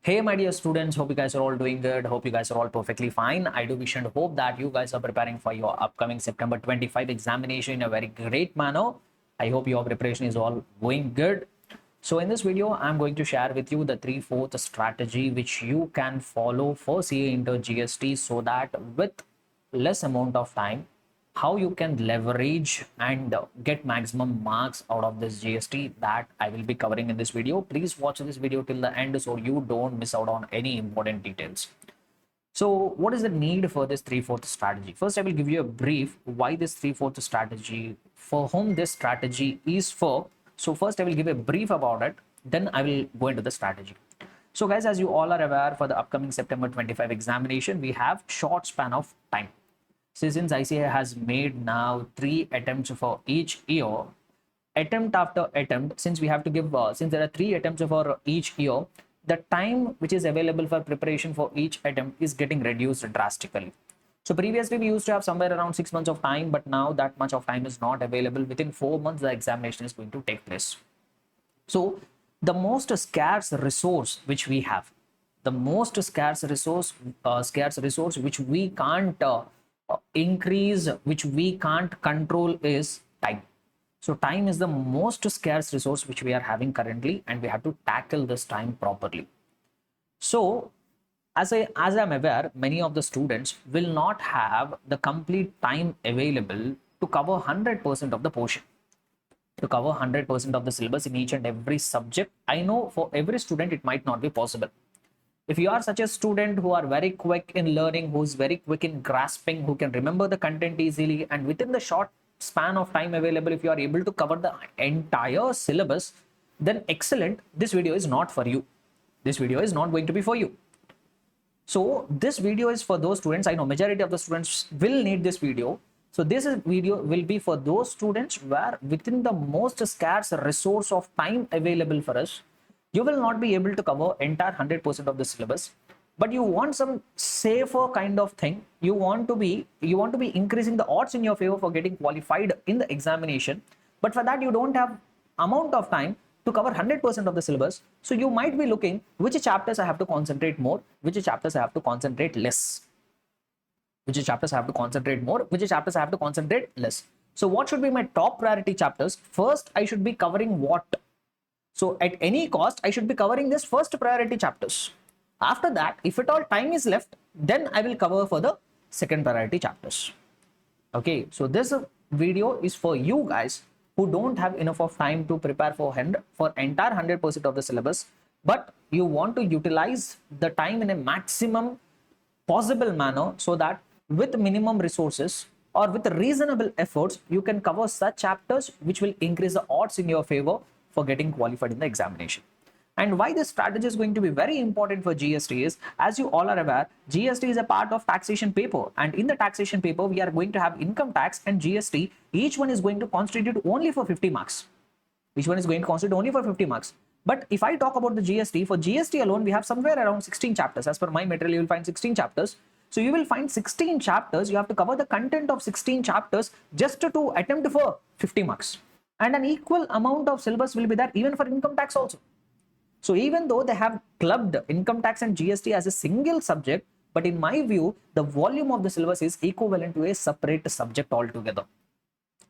Hey, my dear students, hope you guys are all doing good. Hope you guys are all perfectly fine. I do wish and hope that you guys are preparing for your upcoming September 25 examination in a very great manner. I hope your preparation is all going good. So in this video, I'm going to share with you the 3/4 strategy which you can follow for CA Inter GST so that with less amount of time, how you can leverage and get maximum marks out of this GST that I will be covering in this video. Please watch this video till the end so you don't miss out on any important details. So what is the need for this 3/4 strategy? First, I will give you a brief why this 3/4 strategy, for whom this strategy is for. So first I will give a brief about it, then I will go into the strategy. So guys, as you all are aware, for the upcoming September 25 examination, we have short span of time. So since ICAI has made now 3 attempts for each year, attempt after attempt, since we have to give, since there are 3 attempts for each year, the time which is available for preparation for each attempt is getting reduced drastically. So previously we used to have somewhere around 6 months of time, but now that much of time is not available. Within 4 months, the examination is going to take place. So the most scarce resource which we have, the most scarce resource which we can't increase, which we can't control is time. So time is the most scarce resource which we are having currently, and we have to tackle this time properly. So as I'm aware, many of the students will not have the complete time available to cover 100% of the portion, to cover 100% of the syllabus in each and every subject. I know for every student it might not be possible. If you are such a student who are very quick in learning, who is very quick in grasping, who can remember the content easily, and within the short span of time available, if you are able to cover the entire syllabus, then excellent. This video is not for you. This video is not going to be for you. So this video is for those students. I know majority of the students will need this video. So this video will be for those students where within the most scarce resource of time available for us, you will not be able to cover entire 100% of the syllabus, but you want some safer kind of thing. You want to be increasing the odds in your favor for getting qualified in the examination, but for that you don't have amount of time to cover 100% of the syllabus. So you might be looking which chapters I have to concentrate more, which chapters I have to concentrate less, which chapters I have to concentrate more, which chapters I have to concentrate less. So what should be my top priority chapters? First, I should be covering what? So at any cost, I should be covering this first priority chapters. After that, if at all time is left, then I will cover for the second priority chapters. Okay, so this video is for you guys who don't have enough of time to prepare for entire 100% of the syllabus, but you want to utilize the time in a maximum possible manner so that with minimum resources or with reasonable efforts, you can cover such chapters which will increase the odds in your favor for getting qualified in the examination. And why this strategy is going to be very important for GST is, as you all are aware, GST is a part of taxation paper, and in the taxation paper we are going to have income tax and GST. Each one is going to constitute only for 50 marks. Each one is going to constitute only for 50 marks. But if I talk about the GST, for GST alone we have somewhere around 16 chapters. As per my material, you will find 16 chapters. So you will find 16 chapters. You have to cover the content of 16 chapters just to attempt for 50 marks. And an equal amount of syllabus will be there even for income tax also. So even though they have clubbed income tax and GST as a single subject, but in my view, the volume of the syllabus is equivalent to a separate subject altogether.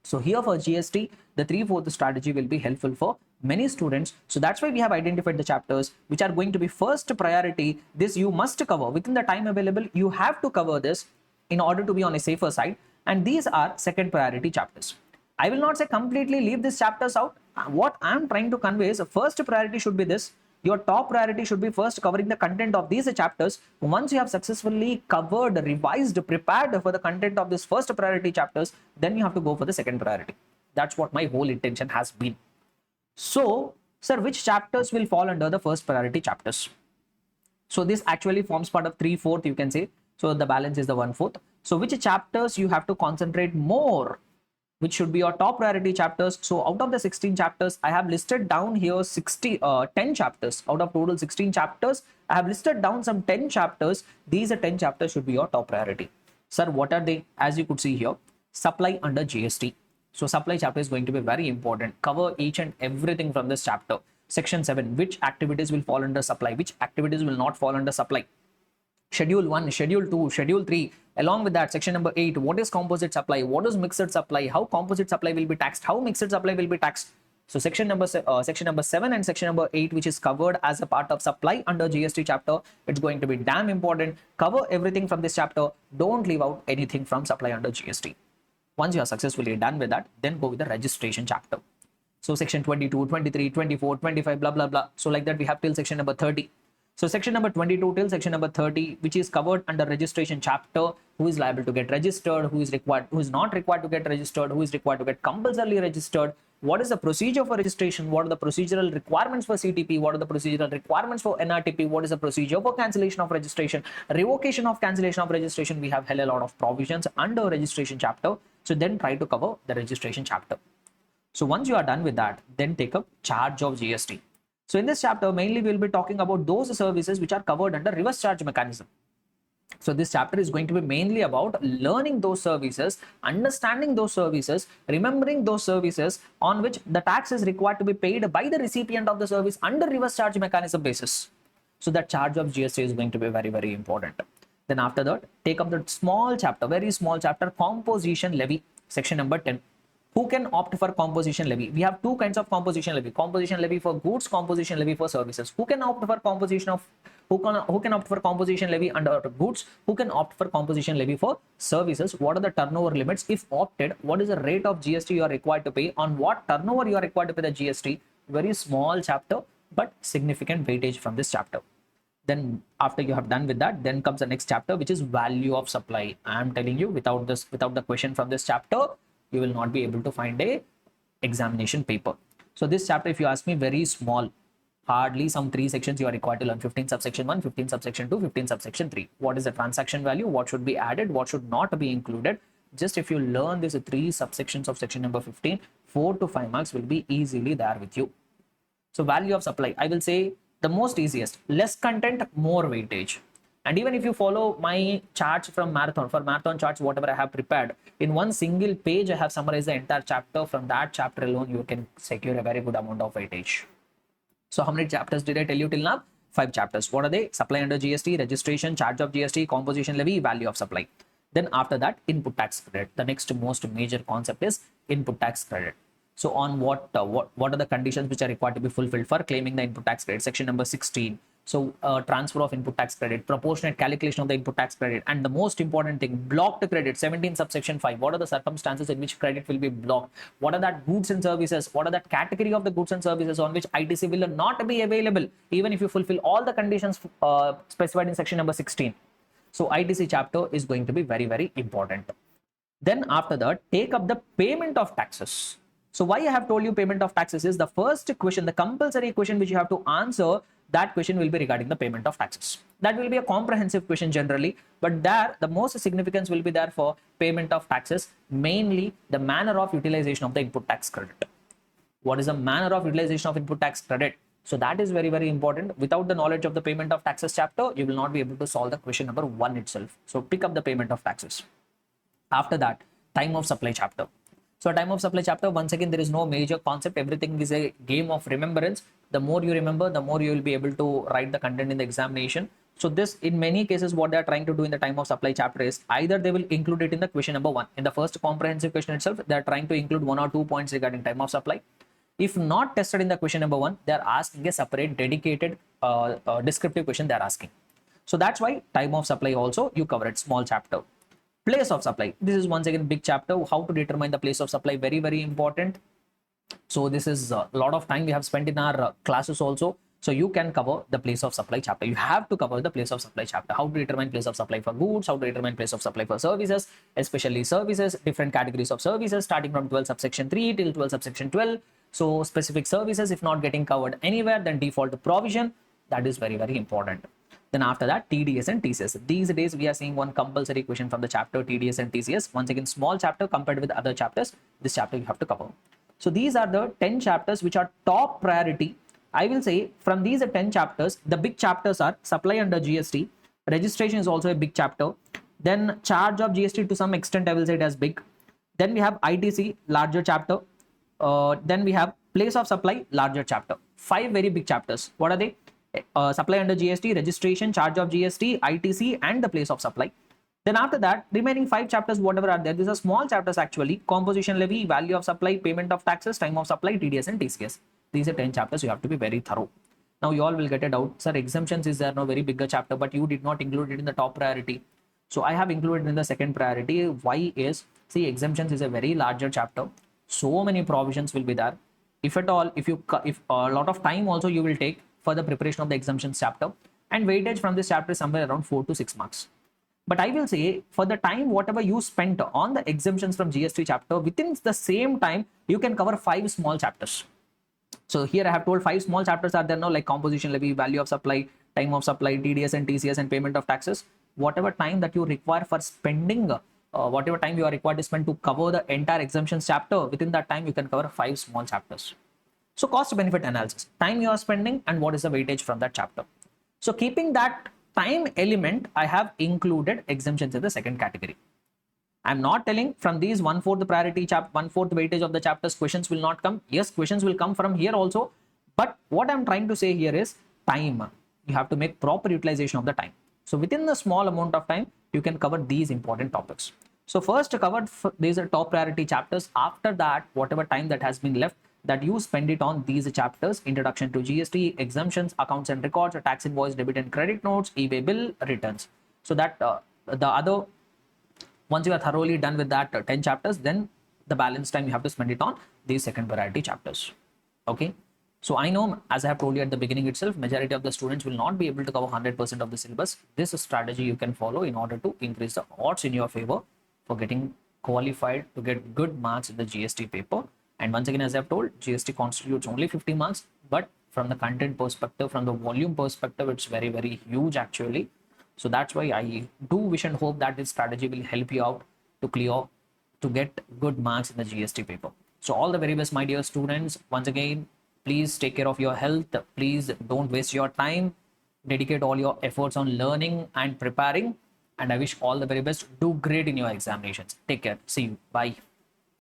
So here for GST, the 3/4 strategy will be helpful for many students. So that's why we have identified the chapters which are going to be first priority. This you must cover within the time available. You have to cover this in order to be on a safer side. And these are second priority chapters. I will not say completely leave these chapters out. What I'm trying to convey is first priority should be this. Your top priority should be first covering the content of these chapters. Once you have successfully covered, revised, prepared for the content of this first priority chapters, then you have to go for the second priority. That's what my whole intention has been. So, sir, which chapters will fall under the first priority chapters? So this actually forms part of 3/4, you can say. So the balance is the 1/4. So which chapters you have to concentrate more, which should be your top priority chapters. So out of the 16 chapters, I have listed down here 10 chapters. Out of total 16 chapters, I have listed down some 10 chapters. These 10 chapters should be your top priority. Sir, what are they? As you could see here, supply under GST. So supply chapter is going to be very important. Cover each and everything from this chapter. Section 7, which activities will fall under supply, which activities will not fall under supply. Schedule 1, Schedule 2, Schedule 3. Along with that, section number 8, what is composite supply, what is mixed supply, how composite supply will be taxed, how mixed supply will be taxed. So section number 7 and section number 8, which is covered as a part of supply under GST chapter, it's going to be damn important. Cover everything from this chapter. Don't leave out anything from supply under GST. Once you are successfully done with that, then go with the registration chapter. So section 22, 23, 24, 25, blah, blah, blah. So like that, we have till section number 30. So section number 22 till section number 30, which is covered under registration chapter, who is liable to get registered, who is required, who is not required to get registered, who is required to get compulsorily registered, what is the procedure for registration, what are the procedural requirements for CTP, what are the procedural requirements for NRTP, what is the procedure for cancellation of registration, revocation of cancellation of registration. We have hell a lot of provisions under registration chapter. So then try to cover the registration chapter. So once you are done with that, then take up charge of GST. So in this chapter, mainly we will be talking about those services which are covered under reverse charge mechanism. So this chapter is going to be mainly about learning those services, understanding those services, remembering those services on which the tax is required to be paid by the recipient of the service under reverse charge mechanism basis. So that charge of GST is going to be very, very important. Then after that, take up the small chapter, very small chapter, composition levy, section number 10. Who can opt for composition levy? We have two kinds of composition levy for goods, composition levy for services. Who can opt for composition of who can opt for composition levy under goods? Who can opt for composition levy for services? What are the turnover limits? If opted, what is the rate of GST you are required to pay? On what turnover you are required to pay the GST? Very small chapter, but significant weightage from this chapter. Then after you have done with that, then comes the next chapter, which is value of supply. I am telling you, without the question from this chapter, you will not be able to find a examination paper. So this chapter, if you ask me, very small, hardly some 3 sections you are required to learn: 15 subsection 1, 15 subsection 2, 15 subsection 3. What is the transaction value? What should be added? What should not be included? Just if you learn these 3 subsections of section number 15, 4 to 5 marks will be easily there with you. So value of supply, I will say the most easiest, less content, more weightage. And even if you follow my charts from marathon, for marathon charts, whatever I have prepared, in one single page, I have summarized the entire chapter. From that chapter alone, you can secure a very good amount of weightage. So how many chapters did I tell you till now? 5 chapters. What are they? Supply under GST, registration, charge of GST, composition levy, value of supply. Then after that, input tax credit. The next most major concept is input tax credit. So on what are the conditions which are required to be fulfilled for claiming the input tax credit? Section number 16. So transfer of input tax credit, proportionate calculation of the input tax credit, and the most important thing, blocked credit, 17 subsection 5. What are the circumstances in which credit will be blocked? What are that goods and services? What are that category of the goods and services on which ITC will not be available, even if you fulfill all the conditions specified in section number 16. So ITC chapter is going to be very, very important. Then after that, take up the payment of taxes. So why I have told you payment of taxes is the first question, the compulsory question which you have to answer. That question will be regarding the payment of taxes. That will be a comprehensive question generally, but there the most significance will be there for payment of taxes, mainly the manner of utilization of the input tax credit. What is the manner of utilization of input tax credit? So that is very, very important. Without the knowledge of the payment of taxes chapter, you will not be able to solve the question number 1 itself. So pick up the payment of taxes. After that, time of supply chapter. So time of supply chapter, once again, there is no major concept. Everything is a game of remembrance. The more you remember, the more you will be able to write the content in the examination. So this, in many cases, what they are trying to do in the time of supply chapter is either they will include it in the question number 1. In the first comprehensive question itself, they are trying to include 1 or 2 points regarding time of supply. If not tested in the question number 1, they are asking a separate dedicated descriptive question they are asking. So that's why time of supply also you cover it, small chapter. Place of supply. This is once again big chapter. How to determine the place of supply, very, very important. So this is a lot of time we have spent in our classes also. So you can cover the place of supply chapter. You have to cover the place of supply chapter. How to determine place of supply for goods, how to determine place of supply for services, especially services, different categories of services starting from 12 subsection 3 till 12 subsection 12. So specific services, if not getting covered anywhere, then default provision. That is very, very important. Then after that, TDS and TCS. These days we are seeing one compulsory question from the chapter TDS and TCS. Once again, small chapter compared with other chapters. This chapter you have to cover. So these are the 10 chapters which are top priority. I will say from these 10 chapters, the big chapters are supply under GST. Registration is also a big chapter. Then charge of GST to some extent I will say it as big. Then we have ITC, larger chapter. Then we have place of supply, larger chapter. 5 very big chapters. What are they? Supply under GST, registration, charge of GST, ITC, and the place of supply. Then after that, remaining 5 chapters, whatever are there, these are small chapters actually. Composition levy, value of supply, payment of taxes, time of supply, TDS and TCS. These are 10 chapters. You have to be very thorough. Now you all will get a doubt, sir, exemptions is there no very bigger chapter, but you did not include it in the top priority. So I have included in the second priority. Why is, see, exemptions is a very larger chapter. So many provisions will be there. If at all, if a lot of time also you will take for the preparation of the exemptions chapter, and weightage from this chapter is somewhere around 4 to 6 marks. But I will say, for the time whatever you spent on the exemptions from GST chapter, within the same time you can cover 5 small chapters. So here I have told 5 small chapters are there now, like composition levy, value of supply, time of supply, TDS and TCS, and payment of taxes. Whatever time that you require for spending, whatever time you are required to spend to cover the entire exemptions chapter, within that time you can cover 5 small chapters. So cost benefit analysis, time you are spending and what is the weightage from that chapter. So keeping that time element, I have included exemptions in the second category. I'm not telling from these 1/4 priority 1/4 weightage of the chapters questions will not come. Yes, questions will come from here also. But what I'm trying to say here is time. You have to make proper utilization of the time. So within the small amount of time, you can cover these important topics. So first covered, these are top priority chapters. After that, whatever time that has been left, that you spend it on these chapters: introduction to GST, exemptions, accounts and records, tax invoice, debit and credit notes, eBay bill, returns. So that the other, once you are thoroughly done with that 10 chapters, then the balance time you have to spend it on these second priority chapters. Okay. So I know, as I have told you at the beginning itself, majority of the students will not be able to cover 100% of the syllabus. This strategy you can follow in order to increase the odds in your favor for getting qualified to get good marks in the GST paper. And once again, as I have told, GST constitutes only 50 marks, but from the content perspective, from the volume perspective, it's very, very huge actually. So that's why I do wish and hope that this strategy will help you out to clear, to get good marks in the GST paper. So all the very best, my dear students. Once again, please take care of your health. Please don't waste your time. Dedicate all your efforts on learning and preparing. And I wish all the very best. Do great in your examinations. Take care. See you. Bye.